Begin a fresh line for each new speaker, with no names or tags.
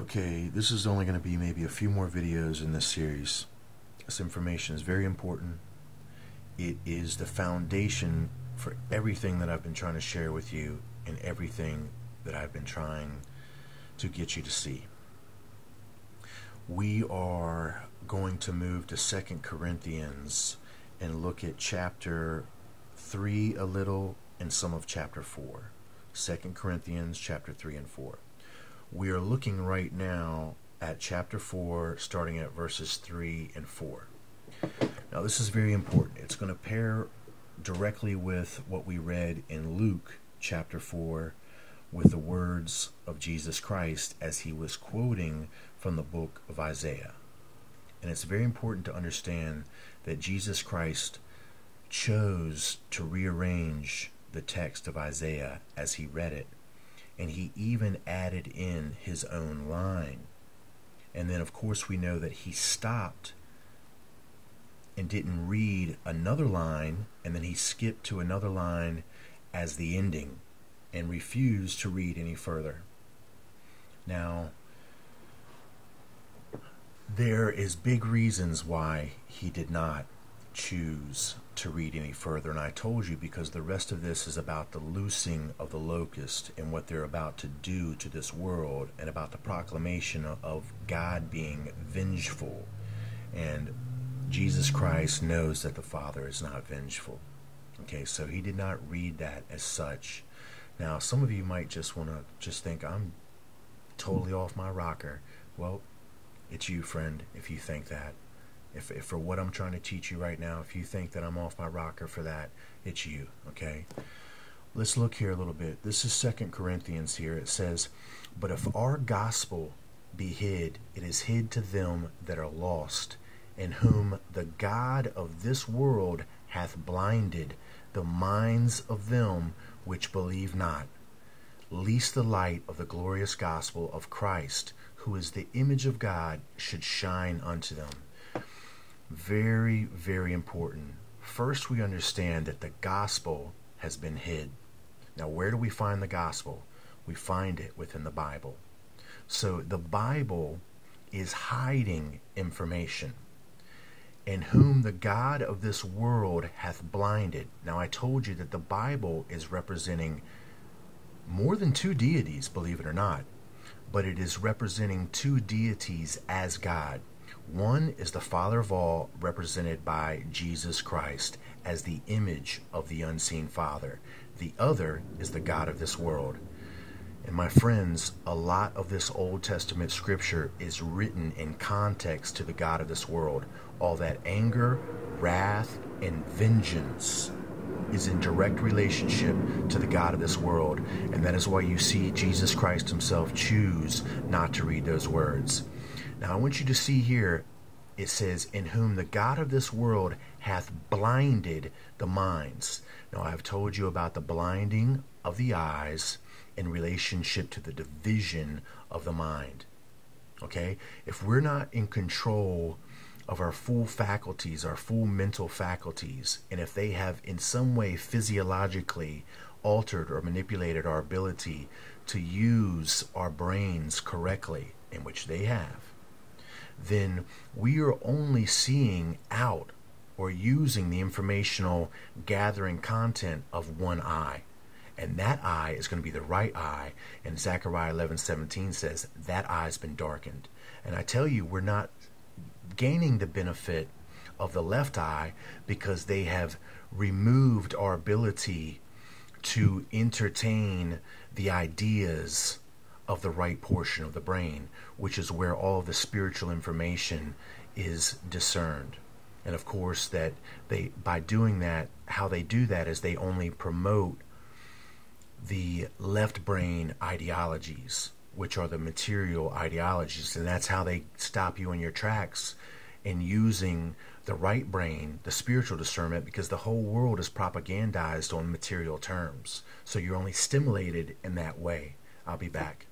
Okay, this is only going to be maybe a few more videos in this series. This information is very important. It is the foundation for everything that I've been trying to share with you and everything that I've been trying to get you to see. We are going to move to 2 Corinthians and look at chapter 3 a little and some of chapter 4. 2 Corinthians chapter 3 and 4. We are looking right now at chapter 4, starting at verses 3 and 4. Now this is very important. It's going to pair directly with what we read in Luke chapter 4 with the words of Jesus Christ as he was quoting from the book of Isaiah. And it's very important to understand that Jesus Christ chose to rearrange the text of Isaiah as he read it. And he even added in his own line. And then, of course, we know that he stopped and didn't read another line, and then he skipped to another line as the ending and refused to read any further. Now, there is big reasons why he did not choose to read any further, and I told you because the rest of this is about the loosing of the locust and what they're about to do to this world, and about the proclamation of God being vengeful. And Jesus Christ knows that the Father is not vengeful. Okay, so he did not read that as such. Now, some of you might just want to just think I'm totally off my rocker. Well, it's you, friend, if you think that. If for what I'm trying to teach you right now, if you think that I'm off my rocker for that, it's you, okay? Let's look here a little bit. This is 2 Corinthians here. It says, "But if our gospel be hid, it is hid to them that are lost, in whom the God of this world hath blinded the minds of them which believe not, lest the light of the glorious gospel of Christ, who is the image of God, should shine unto them." Very, very important. First, we understand that the gospel has been hid. Now, where do we find the gospel? We find it within the Bible. So the Bible is hiding information. "In whom the God of this world hath blinded." Now, I told you that the Bible is representing more than two deities, believe it or not, but it is representing two deities as God. One is the Father of all, represented by Jesus Christ as the image of the unseen Father. The other is the God of this world. And my friends, a lot of this Old Testament scripture is written in context to the God of this world. All that anger, wrath, and vengeance is in direct relationship to the God of this world. And that is why you see Jesus Christ himself choose not to read those words. Now, I want you to see here, it says, "In whom the God of this world hath blinded the minds." Now, I've told you about the blinding of the eyes in relationship to the division of the mind. Okay? If we're not in control of our full faculties, our full mental faculties, and if they have in some way physiologically altered or manipulated our ability to use our brains correctly, in which they have, then we are only seeing out or using the informational gathering content of one eye. And that eye is going to be the right eye. And Zechariah 11:17 says that eye's been darkened. And I tell you, we're not gaining the benefit of the left eye because they have removed our ability to entertain the ideas of the right portion of the brain, which is where all of the spiritual information is discerned. And of course, that they, by doing that, how they do that is they only promote the left brain ideologies, which are the material ideologies, and that's how they stop you in your tracks in using the right brain, the spiritual discernment, because the whole world is propagandized on material terms. So you're only stimulated in that way. I'll be back.